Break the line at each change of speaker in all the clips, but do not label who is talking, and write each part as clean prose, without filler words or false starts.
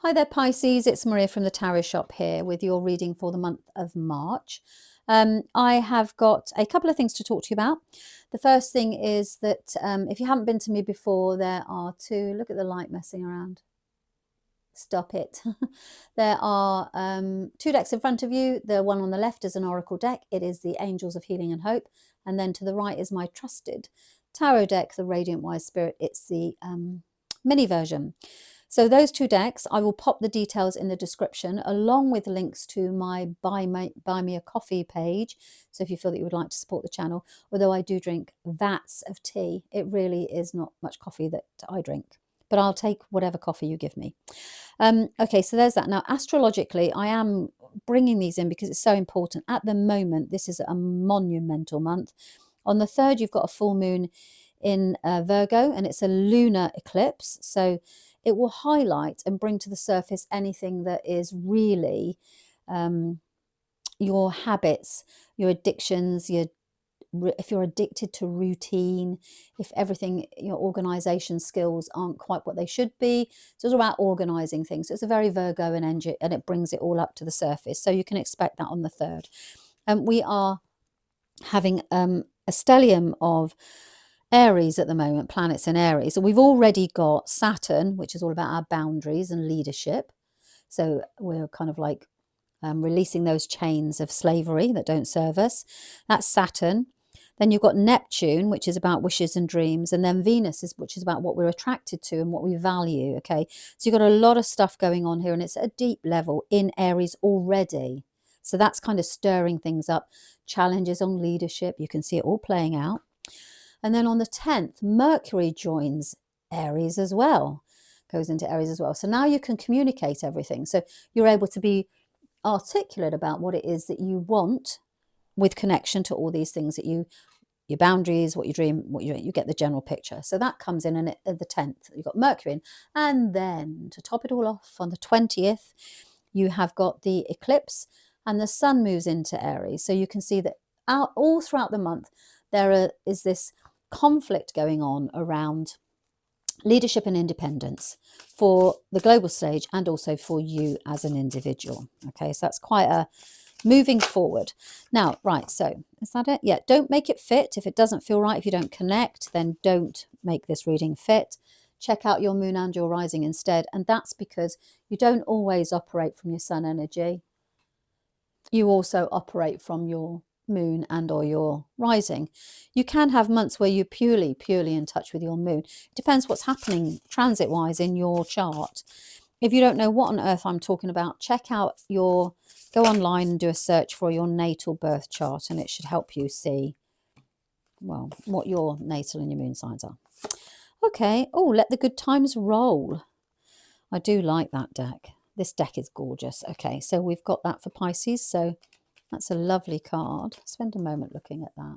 Hi there, Pisces. It's Maria from the Tarot Shop here with your reading for the month of March. I have got a couple of things to talk to you about. The first thing is that if you haven't been to me before, there are two. Look at the light messing around. Stop it. There are two decks in front of you. The one on the left is an oracle deck. It is the Angels of Healing and Hope. And then to the right is my trusted tarot deck, the Radiant Wise Spirit. It's the mini version. So those two decks, I will pop the details in the description along with links to my Buy Me a Coffee page. So if you feel that you would like to support the channel, although I do drink vats of tea, it really is not much coffee that I drink, but I'll take whatever coffee you give me. Okay, so there's that. Now, astrologically, I am bringing these in because it's so important. At the moment, this is a monumental month. On the 3rd, you've got a full moon in Virgo, and it's a lunar eclipse. So it will highlight and bring to the surface anything that is really your habits, your addictions, if you're addicted to routine, if everything, your organization skills aren't quite what they should be. So it's all about organizing things. So it's a very Virgo energy, and it brings it all up to the surface. So you can expect that on the 3rd. We are having a stellium of Aries at the moment, planets in Aries. And we've already got Saturn, which is all about our boundaries and leadership. So we're kind of like releasing those chains of slavery that don't serve us. That's Saturn. Then you've got Neptune, which is about wishes and dreams. And then Venus, which is about what we're attracted to and what we value. Okay, so you've got a lot of stuff going on here, and it's at a deep level in Aries already. So that's kind of stirring things up. Challenges on leadership. You can see it all playing out. And then on the 10th, Mercury joins Aries as well, goes into Aries as well. So now you can communicate everything. So you're able to be articulate about what it is that you want with connection to all these things that your boundaries, what you dream, you get the general picture. So that comes in at the 10th. You've got Mercury in. And then to top it all off, on the 20th, you have got the eclipse and the sun moves into Aries. So you can see that all throughout the month, there is this conflict going on around leadership and independence for the global stage and also for you as an individual. Okay, so that's quite a moving forward. Now, right, so is that it? Yeah, don't make it fit. If it doesn't feel right, if you don't connect, then don't make this reading fit. Check out your moon and your rising instead. And that's because you don't always operate from your sun energy. You also operate from your moon and or your rising. You can have months where you're purely in touch with your moon. It depends what's happening transit wise in your chart. If you don't know what on earth I'm talking about, go online and do a search for your natal birth chart, and it should help you see, well, what your natal and your moon signs are. Okay. Oh, let the good times roll. I do like that deck. This deck is gorgeous. Okay, so we've got that for Pisces. So that's a lovely card. Spend a moment looking at that.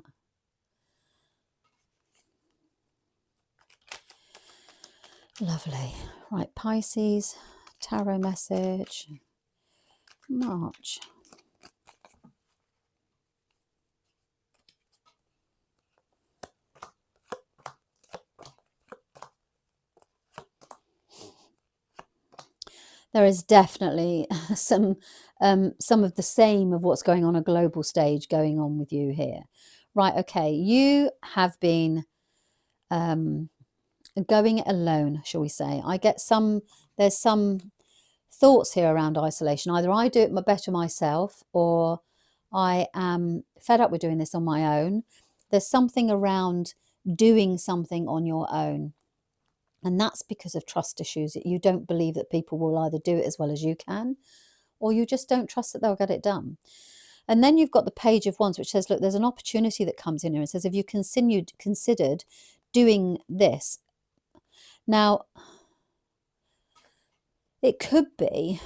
Lovely. Right, Pisces, tarot message, March. There is definitely some of the same of what's going on a global stage going on with you here. Right, okay, you have been going it alone, shall we say. There's some thoughts here around isolation. Either I do it better myself, or I am fed up with doing this on my own. There's something around doing something on your own. And that's because of trust issues. You don't believe that people will either do it as well as you can, or you just don't trust that they'll get it done. And then you've got the Page of Wands, which says, look, there's an opportunity that comes in here. It says, if you considered doing this. Now, it could be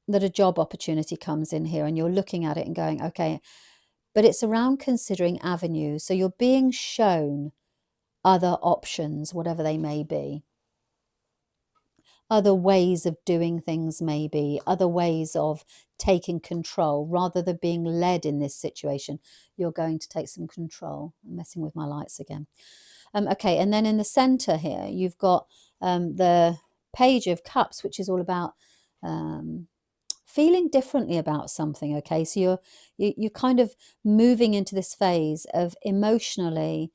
that a job opportunity comes in here and you're looking at it and going, okay, but it's around considering avenues. So you're being shown other options, whatever they may be. Other ways of doing things, maybe other ways of taking control rather than being led in this situation. You're going to take some control. I'm messing with my lights again. Okay, and then in the center here, you've got the Page of Cups, which is all about um, feeling differently about something. Okay, so you're kind of moving into this phase of emotionally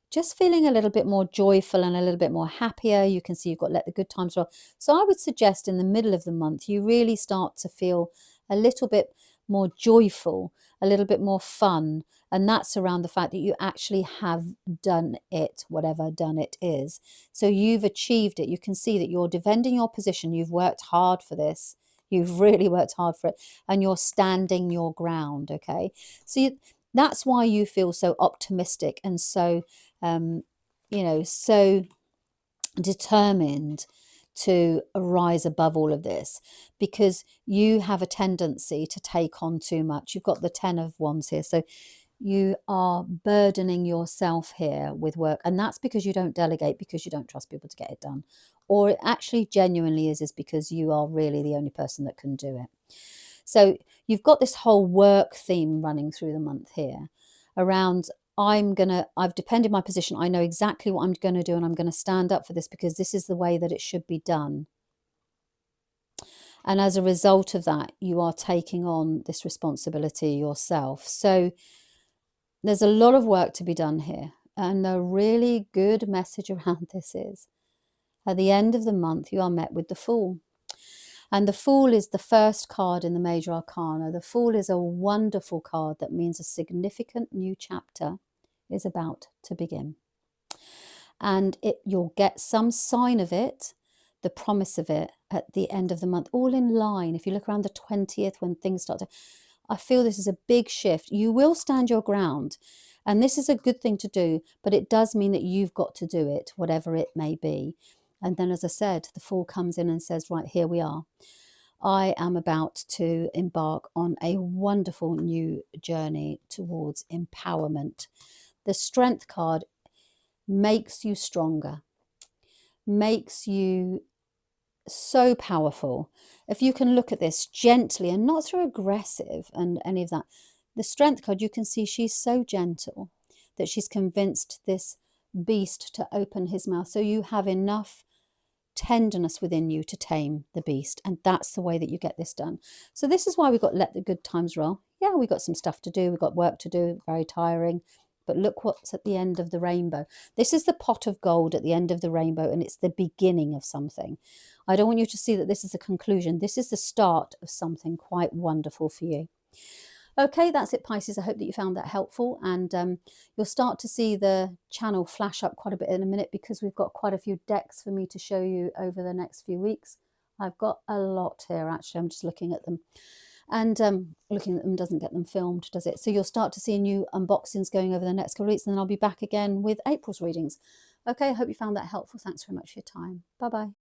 just feeling a little bit more joyful and a little bit more happier. You can see you've got let the good times roll. So I would suggest in the middle of the month, you really start to feel a little bit more joyful, a little bit more fun. And that's around the fact that you actually have done it, whatever done it is. So you've achieved it. You can see that you're defending your position. You've worked hard for this. You've really worked hard for it. And you're standing your ground. Okay. So that's why you feel so optimistic and so um, so determined to rise above all of this, because you have a tendency to take on too much. You've got the 10 of Wands here. So you are burdening yourself here with work. And that's because you don't delegate, because you don't trust people to get it done. Or it actually genuinely is because you are really the only person that can do it. So you've got this whole work theme running through the month here around I've depended my position. I know exactly what I'm going to do, and I'm going to stand up for this because this is the way that it should be done. And as a result of that, you are taking on this responsibility yourself. So there's a lot of work to be done here. And the really good message around this is at the end of the month, you are met with the Fool. And the Fool is the first card in the Major Arcana. The Fool is a wonderful card that means a significant new chapter is about to begin. And you'll get some sign of it, the promise of it, at the end of the month, all in line. If you look around the 20th when things start to... I feel this is a big shift. You will stand your ground. And this is a good thing to do, but it does mean that you've got to do it, whatever it may be. And then, as I said, the Fool comes in and says, right, here we are. I am about to embark on a wonderful new journey towards empowerment. The Strength card makes you stronger, makes you so powerful. If you can look at this gently and not through aggressive and any of that, the Strength card, you can see she's so gentle that she's convinced this beast to open his mouth. So you have enough tenderness within you to tame the beast, and that's the way that you get this done. So this is why we've got let the good times roll. Yeah, we've got some stuff to do, we've got work to do, very tiring, but look what's at the end of the rainbow. This is the pot of gold at the end of the rainbow, and it's the beginning of something. I don't want you to see that this is a conclusion. This is the start of something quite wonderful for you. Okay, that's it, Pisces. I hope that you found that helpful, and you'll start to see the channel flash up quite a bit in a minute, because we've got quite a few decks for me to show you over the next few weeks. I've got a lot here, actually. I'm just looking at them, and looking at them doesn't get them filmed, does it? So you'll start to see new unboxings going over the next couple of weeks, and then I'll be back again with April's readings. Okay, I hope you found that helpful. Thanks very much for your time. Bye-bye.